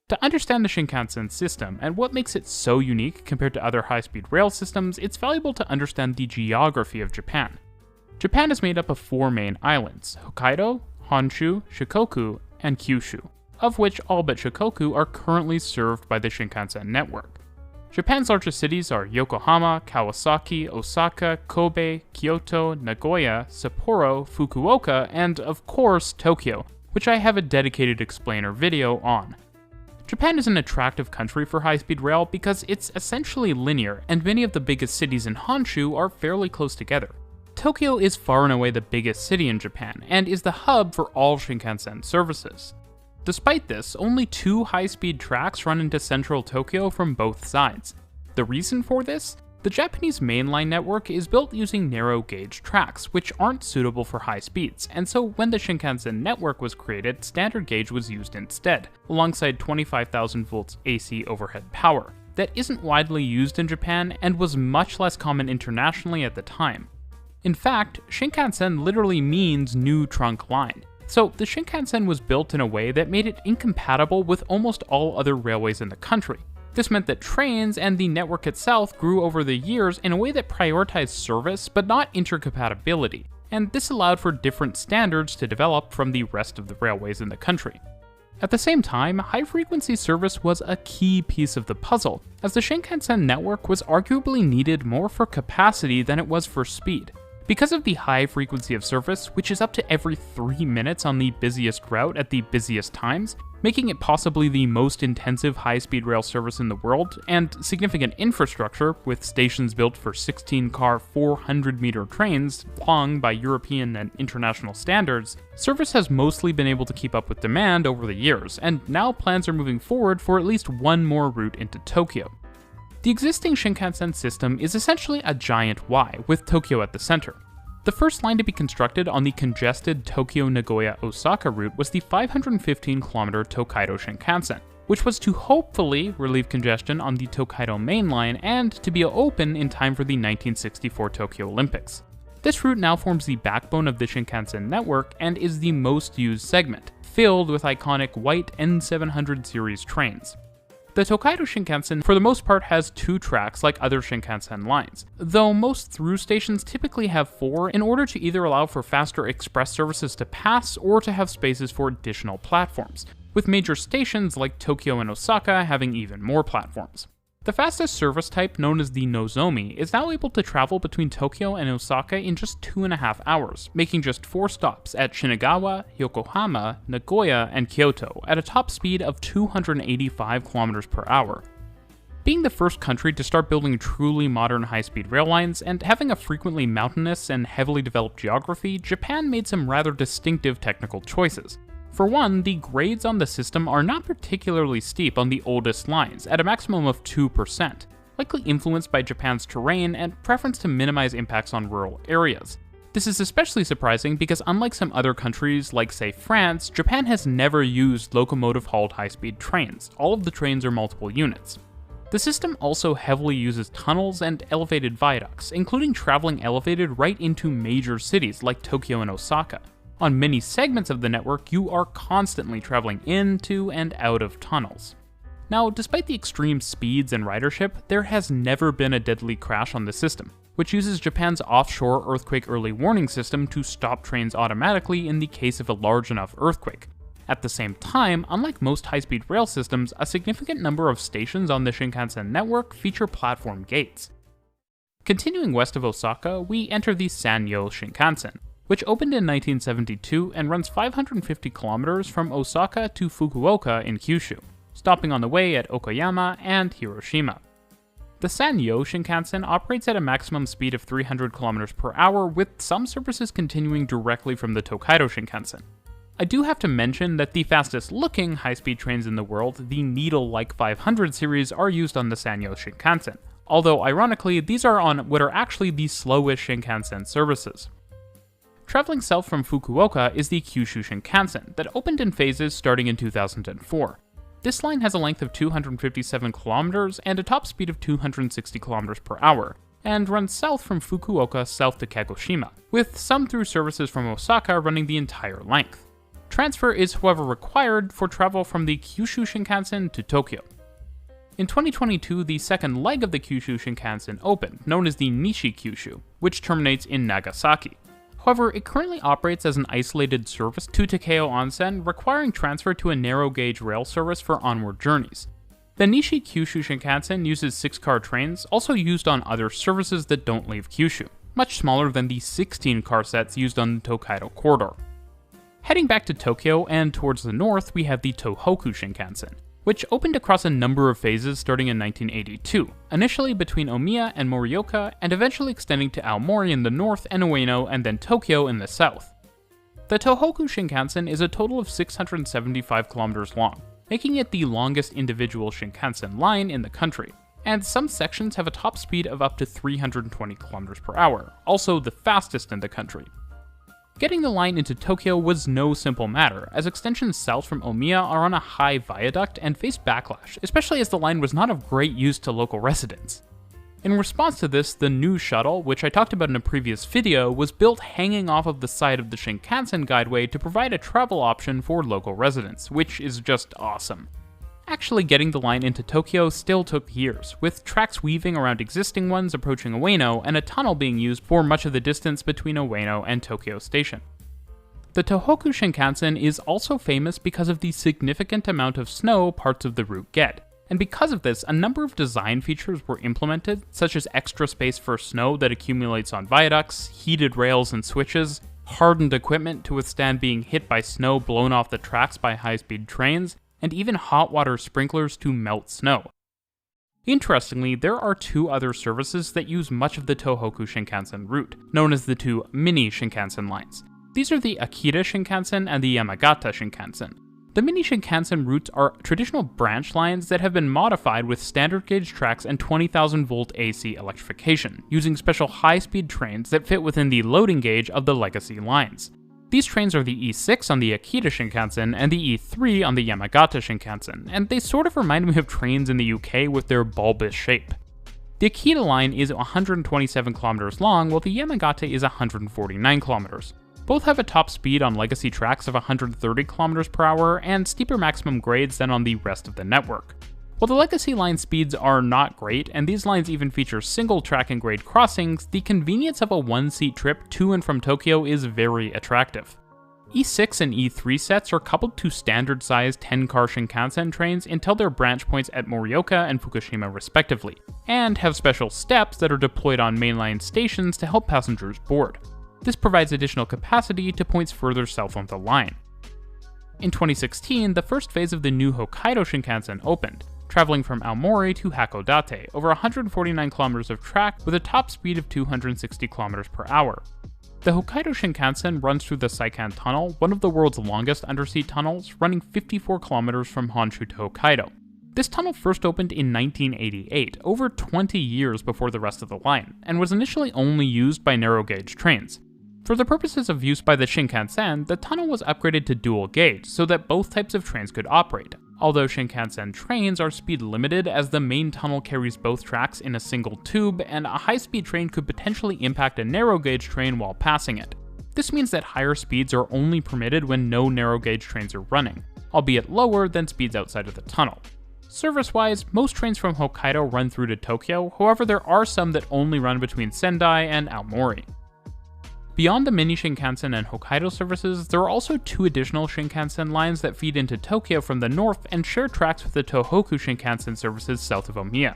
To understand the Shinkansen system and what makes it so unique compared to other high-speed rail systems, it's valuable to understand the geography of Japan. Japan is made up of 4 main islands: Hokkaido, Honshu, Shikoku, and Kyushu, of which all but Shikoku are currently served by the Shinkansen network. Japan's largest cities are Yokohama, Kawasaki, Osaka, Kobe, Kyoto, Nagoya, Sapporo, Fukuoka, and of course Tokyo, which I have a dedicated explainer video on. Japan is an attractive country for high-speed rail because it's essentially linear, and many of the biggest cities in Honshu are fairly close together. Tokyo is far and away the biggest city in Japan, and is the hub for all Shinkansen services. Despite this, only 2 high-speed tracks run into central Tokyo from both sides. The reason for this? The Japanese mainline network is built using narrow-gauge tracks, which aren't suitable for high speeds, and so when the Shinkansen network was created, standard gauge was used instead, alongside 25,000 volts AC overhead power. That isn't widely used in Japan and was much less common internationally at the time. In fact, Shinkansen literally means new trunk line, so the Shinkansen was built in a way that made it incompatible with almost all other railways in the country. This meant that trains and the network itself grew over the years in a way that prioritized service but not intercompatibility, and this allowed for different standards to develop from the rest of the railways in the country. At the same time, high-frequency service was a key piece of the puzzle, as the Shinkansen network was arguably needed more for capacity than it was for speed. Because of the high frequency of service, which is up to every 3 minutes on the busiest route at the busiest times, making it possibly the most intensive high-speed rail service in the world, and significant infrastructure, with stations built for 16-car, 400-meter trains, long by European and international standards, service has mostly been able to keep up with demand over the years, and now plans are moving forward for at least one more route into Tokyo. The existing Shinkansen system is essentially a giant Y, with Tokyo at the center. The first line to be constructed on the congested Tokyo-Nagoya-Osaka route was the 515-kilometer Tokaido Shinkansen, which was to hopefully relieve congestion on the Tokaido main line and to be open in time for the 1964 Tokyo Olympics. This route now forms the backbone of the Shinkansen network and is the most used segment, filled with iconic white N700 series trains. The Tokaido Shinkansen for the most part has 2 tracks like other Shinkansen lines, though most through stations typically have 4 in order to either allow for faster express services to pass or to have spaces for additional platforms, with major stations like Tokyo and Osaka having even more platforms. The fastest service type, known as the Nozomi, is now able to travel between Tokyo and Osaka in just 2.5 hours, making just 4 stops at Shinagawa, Yokohama, Nagoya, and Kyoto at a top speed of 285 km per hour. Being the first country to start building truly modern high-speed rail lines and having a frequently mountainous and heavily developed geography, Japan made some rather distinctive technical choices. For one, the grades on the system are not particularly steep on the oldest lines, at a maximum of 2%, likely influenced by Japan's terrain and preference to minimize impacts on rural areas. This is especially surprising because unlike some other countries, like say France, Japan has never used locomotive-hauled high-speed trains. All of the trains are multiple units. The system also heavily uses tunnels and elevated viaducts, including traveling elevated right into major cities like Tokyo and Osaka. On many segments of the network, you are constantly traveling into and out of tunnels. Now, despite the extreme speeds and ridership, there has never been a deadly crash on the system, which uses Japan's offshore earthquake early warning system to stop trains automatically in the case of a large enough earthquake. At the same time, unlike most high-speed rail systems, a significant number of stations on the Shinkansen network feature platform gates. Continuing west of Osaka, we enter the Sanyo Shinkansen, which opened in 1972 and runs 550 kilometers from Osaka to Fukuoka in Kyushu, stopping on the way at Okayama and Hiroshima. The Sanyo Shinkansen operates at a maximum speed of 300 kilometers per hour, with some services continuing directly from the Tokaido Shinkansen. I do have to mention that the fastest looking high-speed trains in the world, the Needle-like 500 series, are used on the Sanyo Shinkansen, although ironically these are on what are actually the slowest Shinkansen services. Traveling south from Fukuoka is the Kyushu Shinkansen, that opened in phases starting in 2004. This line has a length of 257 kilometers and a top speed of 260 kilometers per hour, and runs south from Fukuoka south to Kagoshima, with some through services from Osaka running the entire length. Transfer is, however, required for travel from the Kyushu Shinkansen to Tokyo. In 2022, the second leg of the Kyushu Shinkansen opened, known as the Nishi Kyushu, which terminates in Nagasaki. However, it currently operates as an isolated service to Takeo Onsen, requiring transfer to a narrow-gauge rail service for onward journeys. The Nishi Kyushu Shinkansen uses 6-car trains, also used on other services that don't leave Kyushu, much smaller than the 16-car sets used on the Tokaido corridor. Heading back to Tokyo and towards the north, we have the Tohoku Shinkansen, which opened across a number of phases starting in 1982, initially between Omiya and Morioka, and eventually extending to Aomori in the north and Ueno and then Tokyo in the south. The Tohoku Shinkansen is a total of 675 kilometers long, making it the longest individual Shinkansen line in the country, and some sections have a top speed of up to 320 kilometers per hour, also the fastest in the country. Getting the line into Tokyo was no simple matter, as extensions south from Omiya are on a high viaduct and face backlash, especially as the line was not of great use to local residents. In response to this, the new shuttle, which I talked about in a previous video, was built hanging off of the side of the Shinkansen guideway to provide a travel option for local residents, which is just awesome. Actually getting the line into Tokyo still took years, with tracks weaving around existing ones approaching Ueno and a tunnel being used for much of the distance between Ueno and Tokyo Station. The Tohoku Shinkansen is also famous because of the significant amount of snow parts of the route get, and because of this, a number of design features were implemented, such as extra space for snow that accumulates on viaducts, heated rails and switches, hardened equipment to withstand being hit by snow blown off the tracks by high-speed trains, and even hot water sprinklers to melt snow. Interestingly, there are two other services that use much of the Tohoku Shinkansen route, known as the two mini Shinkansen lines. These are the Akita Shinkansen and the Yamagata Shinkansen. The mini Shinkansen routes are traditional branch lines that have been modified with standard gauge tracks and 20,000 volt AC electrification, using special high-speed trains that fit within the loading gauge of the legacy lines. These trains are the E6 on the Akita Shinkansen and the E3 on the Yamagata Shinkansen, and they sort of remind me of trains in the UK with their bulbous shape. The Akita line is 127 kilometers long, while the Yamagata is 149 kilometers. Both have a top speed on legacy tracks of 130 kilometers per hour and steeper maximum grades than on the rest of the network. While the legacy line speeds are not great, and these lines even feature single track and grade crossings, the convenience of a one-seat trip to and from Tokyo is very attractive. E6 and E3 sets are coupled to standard-sized 10-car Shinkansen trains until their branch points at Morioka and Fukushima respectively, and have special steps that are deployed on mainline stations to help passengers board. This provides additional capacity to points further south on the line. In 2016, the first phase of the new Hokkaido Shinkansen opened, traveling from Aomori to Hakodate over 149 kilometers of track with a top speed of 260 kilometers per hour. The Hokkaido Shinkansen runs through the Seikan Tunnel, one of the world's longest undersea tunnels, running 54 kilometers from Honshu to Hokkaido. This tunnel first opened in 1988, over 20 years before the rest of the line, and was initially only used by narrow-gauge trains. For the purposes of use by the Shinkansen, the tunnel was upgraded to dual gauge so that both types of trains could operate, although Shinkansen trains are speed limited as the main tunnel carries both tracks in a single tube, and a high-speed train could potentially impact a narrow-gauge train while passing it. This means that higher speeds are only permitted when no narrow-gauge trains are running, albeit lower than speeds outside of the tunnel. Service-wise, most trains from Hokkaido run through to Tokyo, however there are some that only run between Sendai and Aomori. Beyond the mini Shinkansen and Hokkaido services, there are also two additional Shinkansen lines that feed into Tokyo from the north and share tracks with the Tohoku Shinkansen services south of Omiya.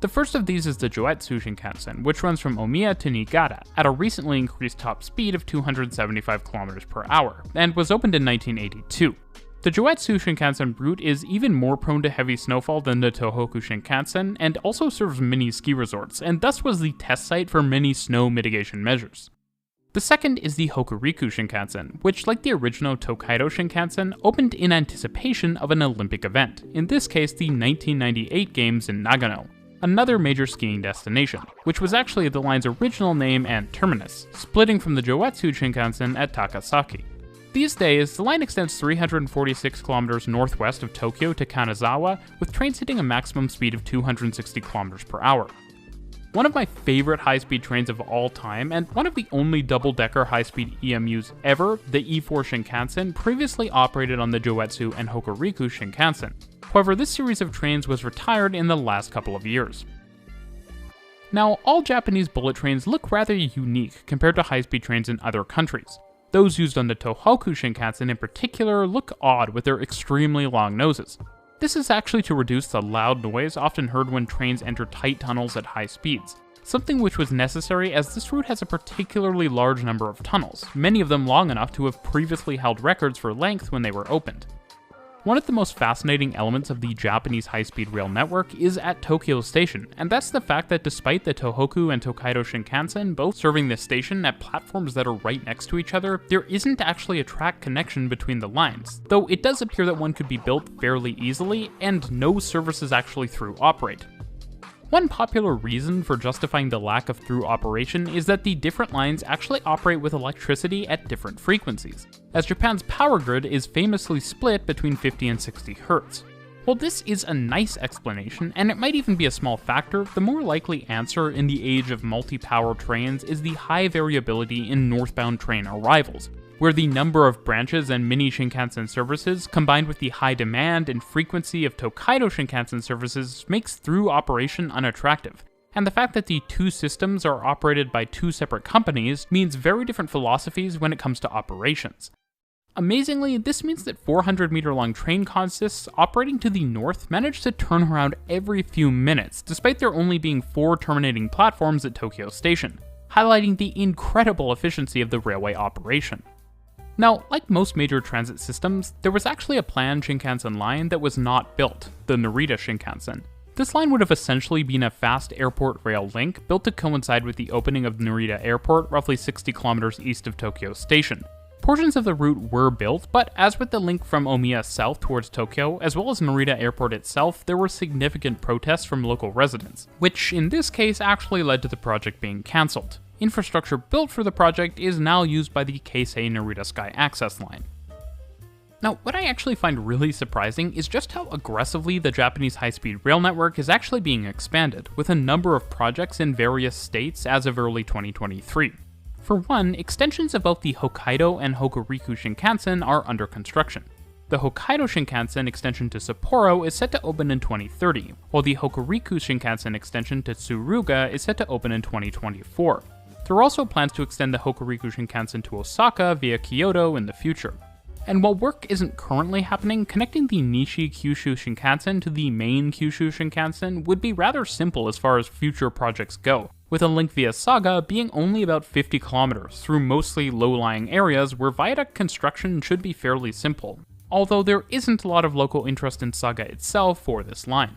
The first of these is the Joetsu Shinkansen, which runs from Omiya to Niigata at a recently increased top speed of 275 km per hour, and was opened in 1982. The Joetsu Shinkansen route is even more prone to heavy snowfall than the Tohoku Shinkansen, and also serves many ski resorts, and thus was the test site for many snow mitigation measures. The second is the Hokuriku Shinkansen, which, like the original Tokaido Shinkansen, opened in anticipation of an Olympic event, in this case the 1998 Games in Nagano, another major skiing destination, which was actually the line's original name and terminus, splitting from the Joetsu Shinkansen at Takasaki. These days, the line extends 346 kilometers northwest of Tokyo to Kanazawa, with trains hitting a maximum speed of 260 kilometers per hour. One of my favorite high-speed trains of all time, and one of the only double-decker high-speed EMUs ever, the E4 Shinkansen previously operated on the Joetsu and Hokuriku Shinkansen. However, this series of trains was retired in the last couple of years. Now, all Japanese bullet trains look rather unique compared to high-speed trains in other countries. Those used on the Tohoku Shinkansen in particular look odd with their extremely long noses. This is actually to reduce the loud noise often heard when trains enter tight tunnels at high speeds, something which was necessary as this route has a particularly large number of tunnels, many of them long enough to have previously held records for length when they were opened. One of the most fascinating elements of the Japanese high-speed rail network is at Tokyo Station, and that's the fact that despite the Tohoku and Tokaido Shinkansen both serving this station at platforms that are right next to each other, there isn't actually a track connection between the lines, though it does appear that one could be built fairly easily, and no services actually through operate. One popular reason for justifying the lack of through operation is that the different lines actually operate with electricity at different frequencies, as Japan's power grid is famously split between 50 and 60 Hz. While this is a nice explanation, and it might even be a small factor, the more likely answer in the age of multi-power trains is the high variability in northbound train arrivals, where the number of branches and mini Shinkansen services combined with the high demand and frequency of Tokaido Shinkansen services makes through operation unattractive. And the fact that the two systems are operated by two separate companies means very different philosophies when it comes to operations. Amazingly, this means that 400-meter-long train consists operating to the north manage to turn around every few minutes, despite there only being 4 terminating platforms at Tokyo Station, highlighting the incredible efficiency of the railway operation. Now, like most major transit systems, there was actually a planned Shinkansen line that was not built, the Narita Shinkansen. This line would have essentially been a fast airport rail link built to coincide with the opening of Narita Airport roughly 60 kilometers east of Tokyo Station. Portions of the route were built, but as with the link from Omiya south towards Tokyo, as well as Narita Airport itself, there were significant protests from local residents, which in this case actually led to the project being cancelled. Infrastructure built for the project is now used by the Keisei Narita Sky Access Line. Now, what I actually find really surprising is just how aggressively the Japanese high-speed rail network is actually being expanded, with a number of projects in various states as of early 2023. For one, extensions of both the Hokkaido and Hokuriku Shinkansen are under construction. The Hokkaido Shinkansen extension to Sapporo is set to open in 2030, while the Hokuriku Shinkansen extension to Tsuruga is set to open in 2024. There are also plans to extend the Hokuriku Shinkansen to Osaka via Kyoto in the future. And while work isn't currently happening, connecting the Nishi Kyushu Shinkansen to the main Kyushu Shinkansen would be rather simple as far as future projects go, with a link via Saga being only about 50 kilometers through mostly low-lying areas where viaduct construction should be fairly simple, although there isn't a lot of local interest in Saga itself for this line.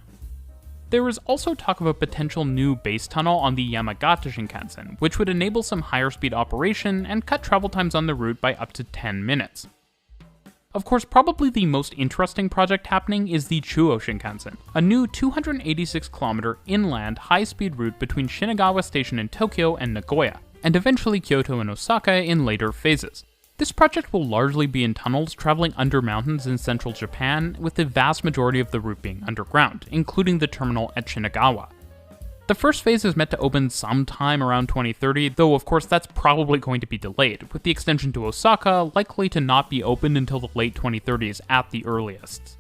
There is also talk of a potential new base tunnel on the Yamagata Shinkansen, which would enable some higher speed operation and cut travel times on the route by up to 10 minutes. Of course, probably the most interesting project happening is the Chuo Shinkansen, a new 286-kilometer inland high-speed route between Shinagawa Station in Tokyo and Nagoya, and eventually Kyoto and Osaka in later phases. This project will largely be in tunnels traveling under mountains in central Japan, with the vast majority of the route being underground, including the terminal at Shinagawa. The first phase is meant to open sometime around 2030, though of course that's probably going to be delayed, with the extension to Osaka likely to not be opened until the late 2030s at the earliest.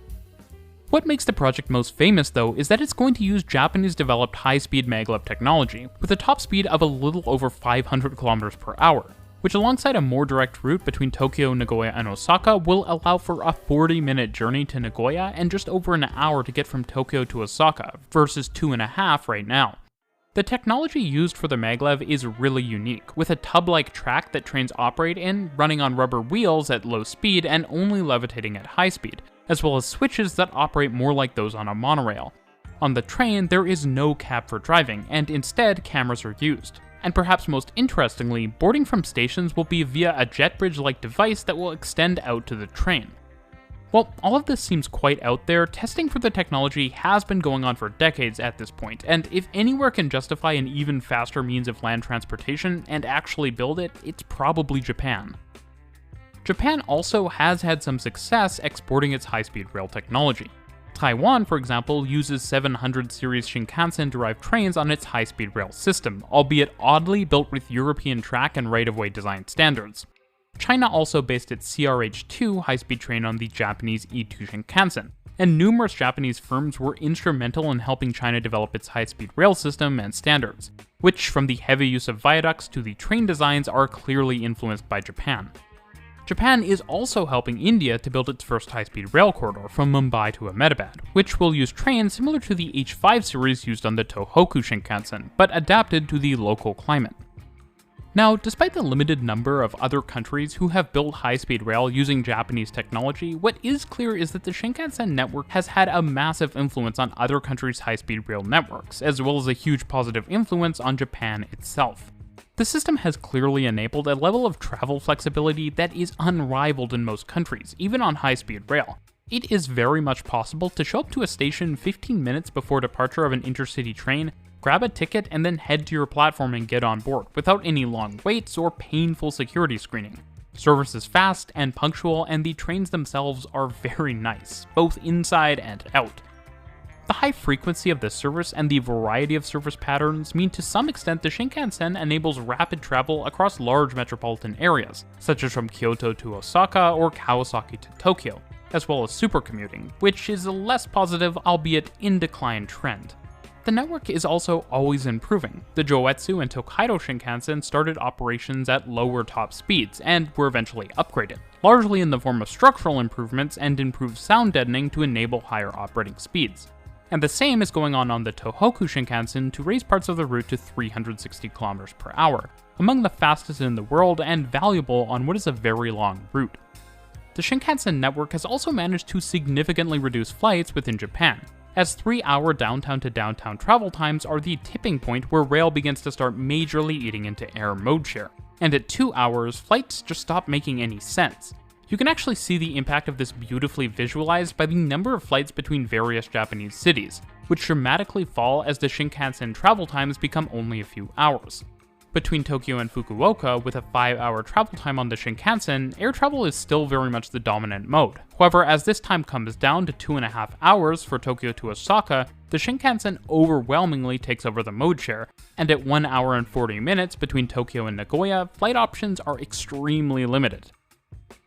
What makes the project most famous, though, is that it's going to use Japanese-developed high-speed maglev technology, with a top speed of a little over 500 km per hour, which alongside a more direct route between Tokyo, Nagoya, and Osaka will allow for a 40-minute journey to Nagoya and just over an hour to get from Tokyo to Osaka, versus 2.5 right now. The technology used for the maglev is really unique, with a tub-like track that trains operate in, running on rubber wheels at low speed and only levitating at high speed, as well as switches that operate more like those on a monorail. On the train, there is no cab for driving, and instead cameras are used. And perhaps most interestingly, boarding from stations will be via a jet bridge-like device that will extend out to the train. While all of this seems quite out there, testing for the technology has been going on for decades at this point, and if anywhere can justify an even faster means of land transportation and actually build it, it's probably Japan. Japan also has had some success exporting its high-speed rail technology. Taiwan, for example, uses 700 series Shinkansen-derived trains on its high-speed rail system, albeit oddly built with European track and right-of-way design standards. China also based its CRH-2 high-speed train on the Japanese E2 Shinkansen, and numerous Japanese firms were instrumental in helping China develop its high-speed rail system and standards, which, from the heavy use of viaducts to the train designs, are clearly influenced by Japan. Japan is also helping India to build its first high-speed rail corridor from Mumbai to Ahmedabad, which will use trains similar to the H5 series used on the Tohoku Shinkansen, but adapted to the local climate. Now, despite the limited number of other countries who have built high-speed rail using Japanese technology, what is clear is that the Shinkansen network has had a massive influence on other countries' high-speed rail networks, as well as a huge positive influence on Japan itself. The system has clearly enabled a level of travel flexibility that is unrivaled in most countries, even on high-speed rail. It is very much possible to show up to a station 15 minutes before departure of an intercity train, grab a ticket, and then head to your platform and get on board, without any long waits or painful security screening. Service is fast and punctual, and the trains themselves are very nice, both inside and out. The high frequency of the service and the variety of service patterns mean to some extent the Shinkansen enables rapid travel across large metropolitan areas, such as from Kyoto to Osaka or Kawasaki to Tokyo, as well as supercommuting, which is a less positive, albeit in decline trend. The network is also always improving. The Joetsu and Tokaido Shinkansen started operations at lower top speeds and were eventually upgraded, largely in the form of structural improvements and improved sound deadening to enable higher operating speeds. And the same is going on the Tohoku Shinkansen to raise parts of the route to 360 km per hour, among the fastest in the world and valuable on what is a very long route. The Shinkansen network has also managed to significantly reduce flights within Japan, as 3-hour downtown to downtown travel times are the tipping point where rail begins to start majorly eating into air mode share, and at 2 hours, flights just stop making any sense. You can actually see the impact of this beautifully visualized by the number of flights between various Japanese cities, which dramatically fall as the Shinkansen travel times become only a few hours. Between Tokyo and Fukuoka, with a 5-hour travel time on the Shinkansen, air travel is still very much the dominant mode. However, as this time comes down to 2.5 hours for Tokyo to Osaka, the Shinkansen overwhelmingly takes over the mode share, and at 1 hour and 40 minutes between Tokyo and Nagoya, flight options are extremely limited.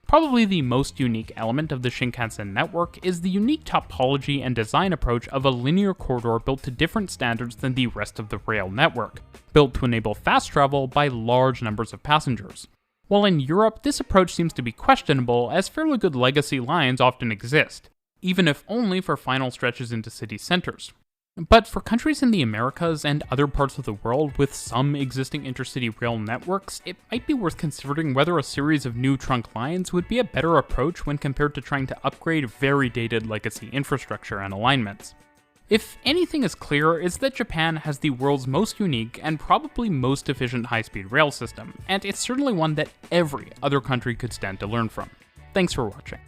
Probably the most unique element of the Shinkansen network is the unique topology and design approach of a linear corridor built to different standards than the rest of the rail network, built to enable fast travel by large numbers of passengers. While in Europe, this approach seems to be questionable, as fairly good legacy lines often exist, even if only for final stretches into city centers. But for countries in the Americas and other parts of the world with some existing intercity rail networks, it might be worth considering whether a series of new trunk lines would be a better approach when compared to trying to upgrade very dated legacy infrastructure and alignments. If anything is clear, it's that Japan has the world's most unique and probably most efficient high-speed rail system, and it's certainly one that every other country could stand to learn from. Thanks for watching.